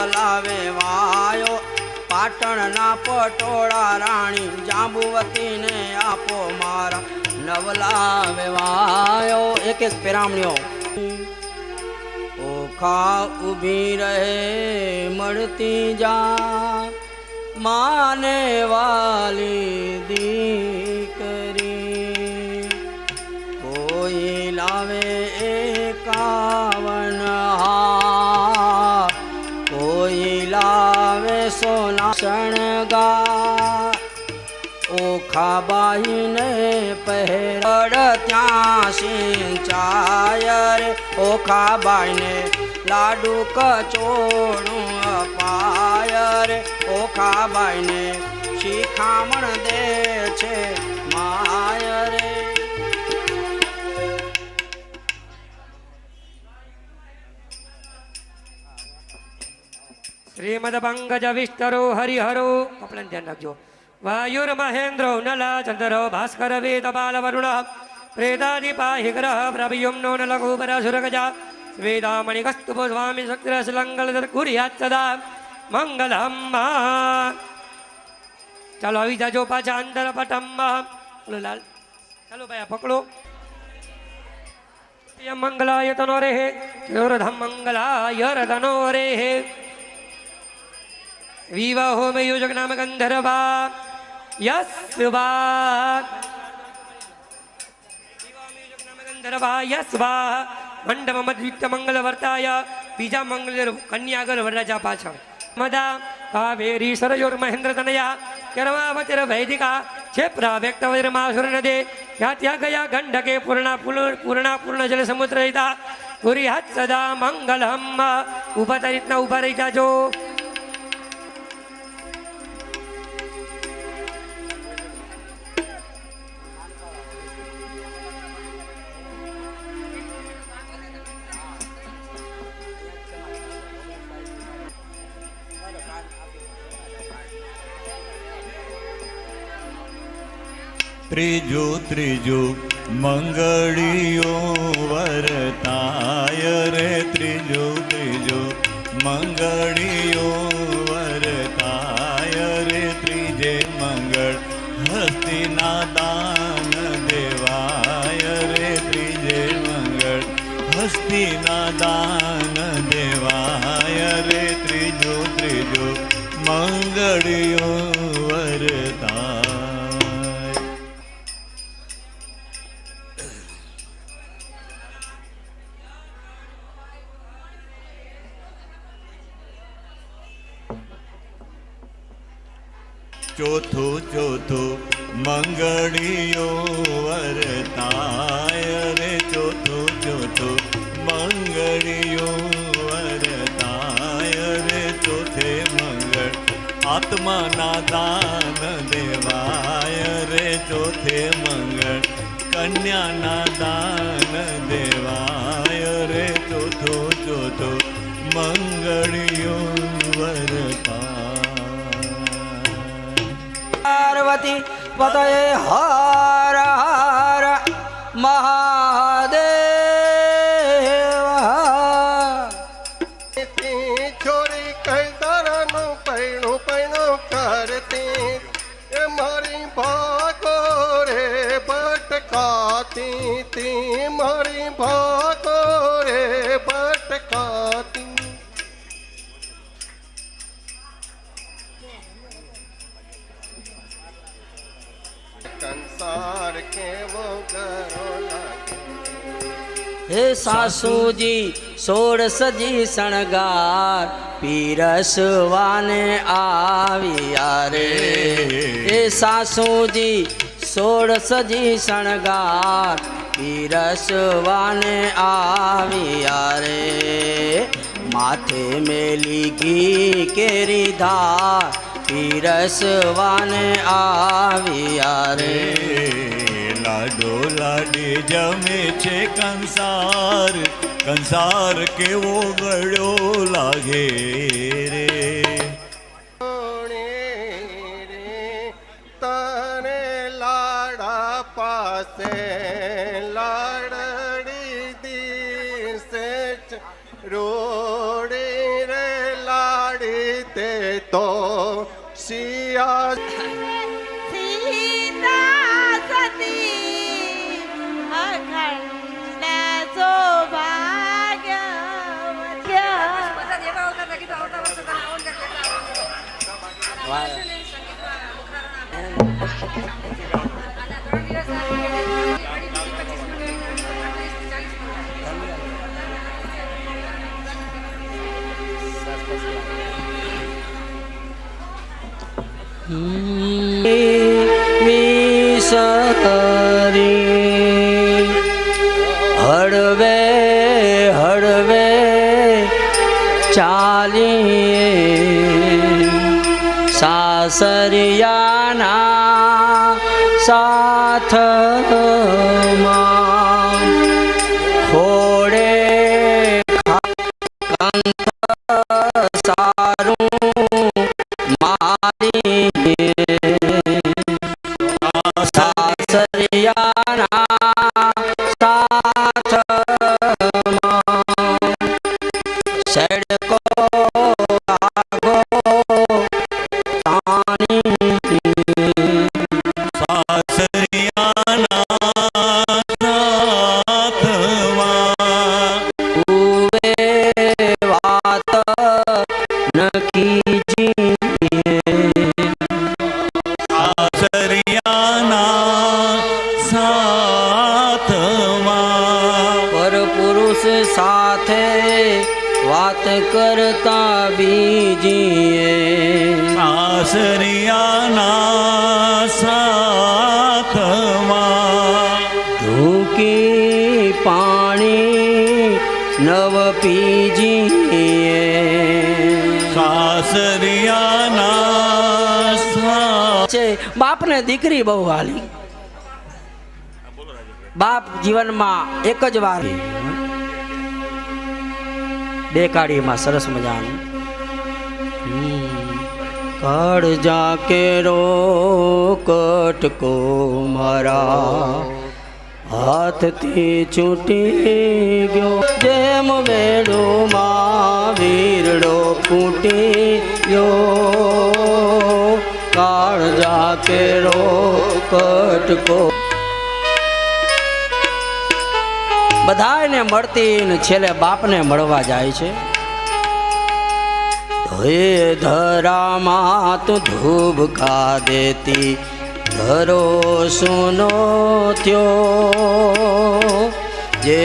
નવલાવે વાયો પાટણના પટોળા રાણી જાંબુવતીને આપો મારા નવલાવે વાયો એક એક પેરામણીઓ ઓખા ઊભી રહે મળતી જા માને વાલી દીકરી કોઈ લાવે 51 હાર કોઈ લાવે સોના શણગાર ઓખાબાઈને પહેરડ ત્યાં સિંચાય રે ઓખાબાઈને લાડુ કચોળું અપાય રે ઓખાબાઈને શિખામણ દે છે માય રે શ્રીમદ પંકજ વિસ્તરો હરિહરો કપડાને ધ્યાન રાખજો વાયુર્મહેન્દ્રો નલા ચંદ્રો ભાસ્કર વેદ બાલ વરુણ પ્રેતાદિપાહિ ગ્રહ પ્રભયુમ્નો નલકુપરસુરગજા વેદામણિકસ્તુભ સ્વામી શક્તિરસલંગલ કુર્યાત સદા મંગલમ્મા ચાલો આવી જાજો પાછા અંદર પટમ્મા બોલો લાલ ચાલો ભાઈ પકડો મંગલાય તનો રે યોરધમ મંગલાય રતનો રે વિવાહો મે યોજક નામ ગંધર્વા યસ્વા ગંધર્વા યસ્વા મંડપ મદ્વિત્ય મંગલ વર્તાય બીજા મંગલ કન્યાગર વરરાજા પાછળ મદા કાવેરી સરયોર મહેન્દ્ર તનયા કર્માવચર વૈદિકા ક્ષેપ્રા વ્યક્ત વૈરમાસુર નદે ત્યાં ત્યાં ગયા ગંડકે પૂર્ણ જલ સમુદ્ર રહિતા પુરી હાથ સદા મંગલમ ઉભા તા રીતના ઉભા રહી જાજો ત્રીજો ત્રીજો મંગળીઓ વરતાય રે ત્રીજો ત્રીજો મંગળીઓ વરતાય રે ત્રીજે મંગળ હસ્તિના દાન દેવાય રે ત્રીજે મંગળ હસ્તિના દાન દેવાય રે ત્રીજો ત્રીજો મંગળીઓ વરતાય ચોથો ચોથો મંગળીઓ વરતાય રે ચોથો ચોથો મંગળીઓ વરતાય રે ચોથે મંગળ આત્માના દાન દેવાય રે ચોથે મંગળ કન્યાના દાન દેવાય રે ચોથો ચોથો મંગળીઓ વરતાય પાર્વતી પતયે હર હર મહાદેવ છોરી કઈ દરનું પૈણું પૈણું કરતી એ મારી ભાગો રે ભટકાતી તી મારી ભાગો રે ભટકાતી સંસાર કેવો કરો લાગે હે સાસુજી 16 સજી શણગાર પીરસવાને આવ્યા રે હે સાસુજી 16 સજી શણગાર પીરસવાને આવ્યા રે માથે મેલી ઘી કેરી ધાર પીરસવાને આવ્યા રે લાડો લાડી જમે છે કંસાર કંસાર કેવો ગળ્યો લાગે રે તને લાડા પાસે લાડડી દીસે રોડી રે લાડ તે તો સિયા સીતા સતી અખંડ સૌભાગ્ય વિસરી હળવે હળવે ચાલીએ સાસરિયાના સાથમાં ખોડે સારું મારી સાસરિયાના સાથમાં સડકો આગો તાની ઉવે વાત નકી સાથે વાત કરતા બીજીએ સાસરિયાના સાથમાં ઢૂકી પાણી નવ પીજીએ સાસરિયાના છે બાપને દીકરી બહુ હાલી બાપ જીવનમાં એક જ વાર બે કાળીમાં સરસ મજાનું કાળજા કેરો કટકો મારા હાથથી છૂટી ગયો જેમ વેડોમાં વીરડો ફૂટી ગયો કાળજા કેરો કટકો બધાને મળતી ને છેલ્લે બાપને મળવા જાય છે હે ધરામાં તું ધૂબકા દેતી ધરો સુનો થયો જે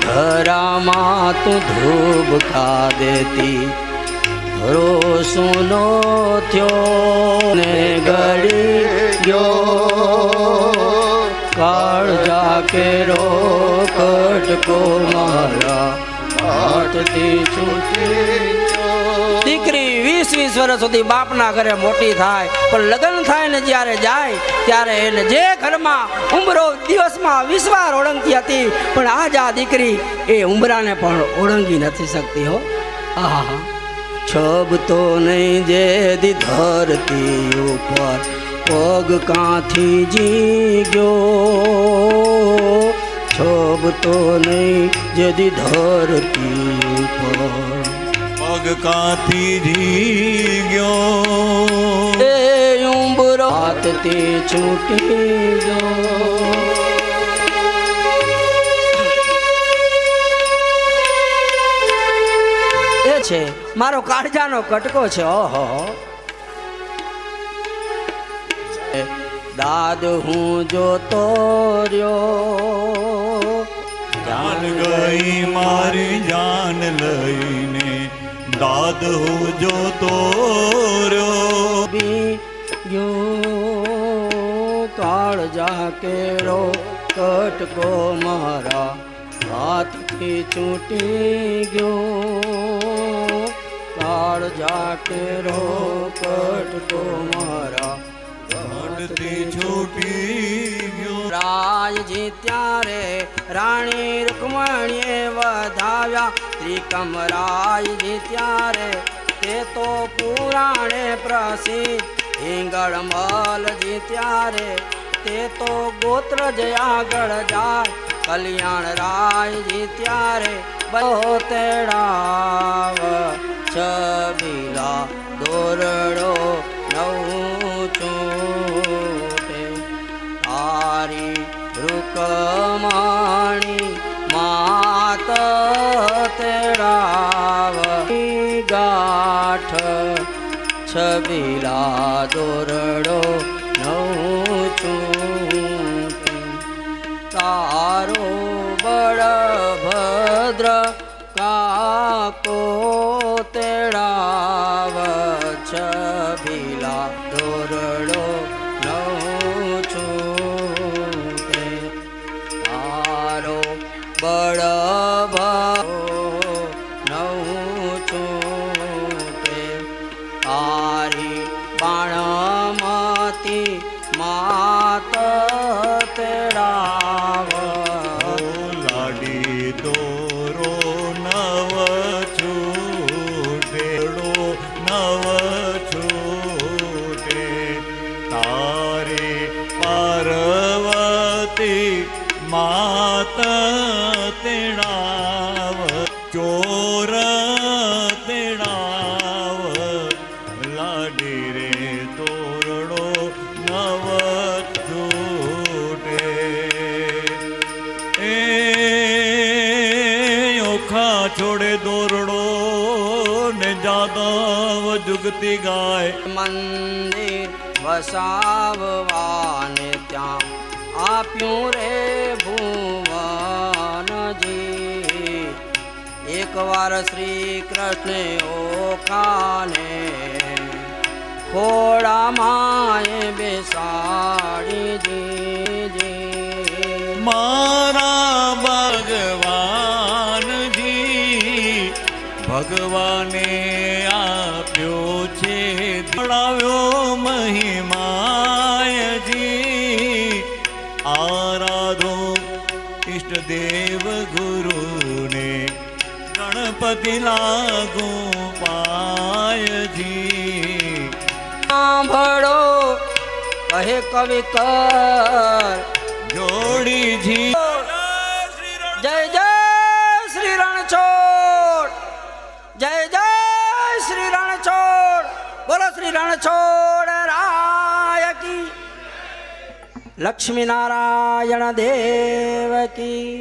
ધરામાં તું ધૂબકા દેતી ધરો સુનો થયો ને ગળી ગયો કાળજા કેરો કટકો મારા હાથથી છૂટી દીકરી 20-20 વર્ષ સુધી બાપના ઘરે મોટી થાય પણ લગ્ન થાય ને જ્યારે જાય ત્યારે એને જે ઘરમાં ઉંબરો દિવસમાં 20 વાર ઓળંગતી હતી પણ આજ આ દીકરી એ ઉંબરાને પણ ઓળંગી નથી શકતી હો આહા છબ તો નહીં જે દી ધરતી ઉપર પગ કાંથી જી ગયો છબ તો નહીં જેદી ધરતી ઉપર પગ કાંથી જી ગયો એ ઉંબરો હાથથી છૂટી ગયો એ છે મારો કાળજાનો કટકો છે ઓહો દાદ હું જોતો રહ્યો જાન ગઈ મારી જાન લઈને દાદ હું જોતો રહ્યો બી ગયો કાળજા કેરો કટકો મારા હાથથી છૂટી ગયો કાળજા કેરો કટકો મારા હાથથી છૂટી ગયો રાયજી ત્યારે રાણી રૂકમણીએ વધાવ્યા ત્રિકમ રાયજી ત્યારે તે તો પુરાણે પ્રસિદ્ધ હિંગળમલજી ત્યારે તે તો ગોત્ર જ આગળ જાય કલ્યાણ રાયજી ત્યારે બહુ તેડાવ છબીલા દો આઠ છબીલા દોરડો નવ ચૂંટે તારો બળભદ્ર કાકો તેડાવ છબીલા દોરડો નવ ચૂંટે તારો બળભદ્ર નવ ચૂંટે આરી બાણમતી માત તેડાવ લાડી દોરો નવ છૂટેડો નવ છૂટે તારે પાર્વતી માત તેડાવ ચોર તેડાવ લાડી રે દોરડો નવ છૂટે એ ઓખા છોડે દોરડો ને જાદવ જુગતી ગાય મંદિર વસાવવાને ત્યાં આપ્યું રે ભુવનજી એકવાર શ્રી કૃષ્ણે ઓખાને ખોડામાં બેસાડી મારા ભગવાનજી ભગવાને આપ્યો છે દોડાવ્યો મહિમાયજી આરાધો ઈષ્ટદેવ ગુરુને ગણપતિ લાગુ પાયજી સાંભળો કહે કવિ કર જોડીજી જય જય શ્રી રણછોડ જય જય શ્રી રણછોડ બોલો શ્રી રણછોડ રાય કી લક્ષ્મી નારાયણ દેવ કી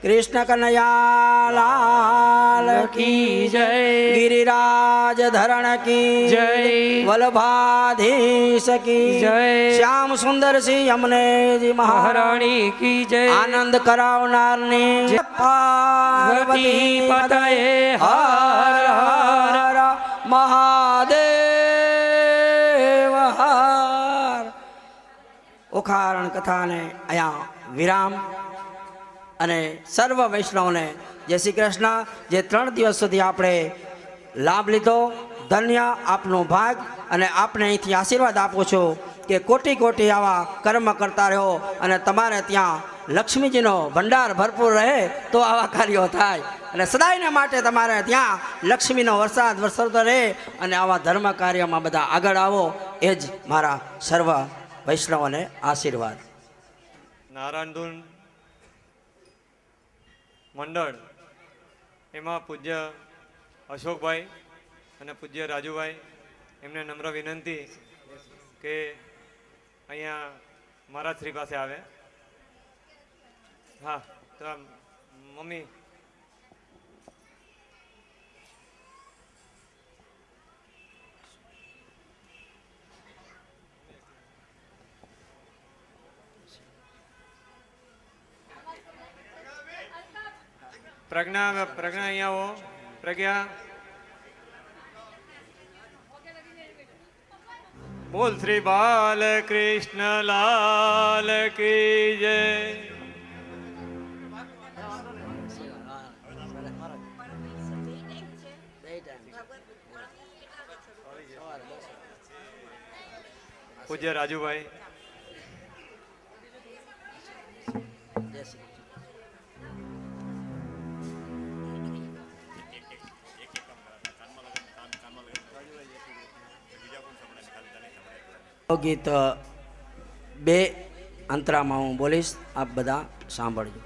કૃષ્ણ કનૈયા લાલ કી જય गिरिराज धरण की जय वल्लभाधीश की जय श्याम सुंदर सिंह यमुने जी महारानी की जय आनंद करावनार ने पार्वती पतये हर हर महादेव हर ઓખારણ કથાને અહીંયા વિરામ અને સર્વ વૈષ્ણવને જય શ્રી કૃષ્ણ જે 3 દિવસ સુધી આપણે લાભ લીધો ધન્ય આપનો ભાગ અને આપને અહીંથી આશીર્વાદ આપું છું કે કોટી કોટી આવા કર્મ કરતા રહો અને તમારે ત્યાં લક્ષ્મીજીનો ભંડાર ભરપૂર રહે તો આવા કાર્યો થાય અને સદાયને માટે તમારે ત્યાં લક્ષ્મીનો વરસાદ વરસતો રહે અને આવા ધર્મ કાર્યમાં બધા આગળ આવો એ જ મારા સર્વ વૈષ્ણવોને આશીર્વાદ. નારાયણ ધૂન મંડળ એમાં પૂજ્ય અશોકભાઈ અને પૂજ્ય રાજુભાઈ એમને નમ્ર વિનંતી કે અહીંયા મહારાજ શ્રી પાસે આવે. હા તો મમ્મી પ્રજ્ઞા અહીંયા આવો. પ્રજ્ઞા બોલ શ્રી બાલકૃષ્ણ લાલ કી જય. પૂજ્ય રાજુભાઈ ગીત 2 અંતરામાં હું બોલીશ, આપ બધા સાંભળજો.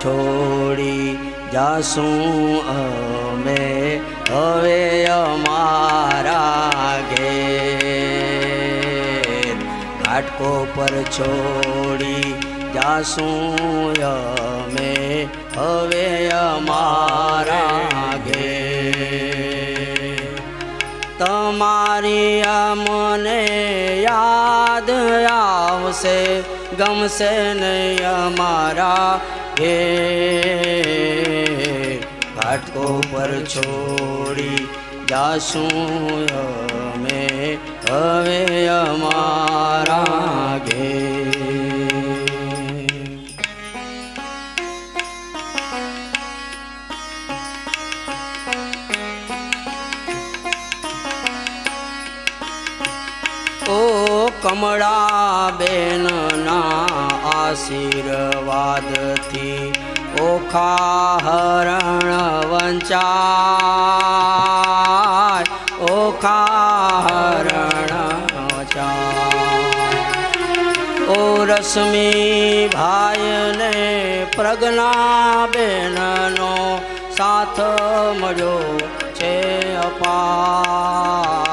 છોડી જાસું અમે હવે અમારા ઘેર ઘાટકો પર છોડી જાસું અમે હવે અમારા ઘેર તમારી મને યાદ આવશે ગમશે નહીં અમારા ઘેર ઘાટકો પર છોડી જાસું અમે હવે અમારા ઘેર ઓ કમળાબેનના આશીર્વાદથી ઓખા હરણ વંચાય ઓખા હરણ વંચાય ઓ રશ્મિ ભાઈને પ્રજ્ઞાબેનનો સાથ મળ્યો છે અપાર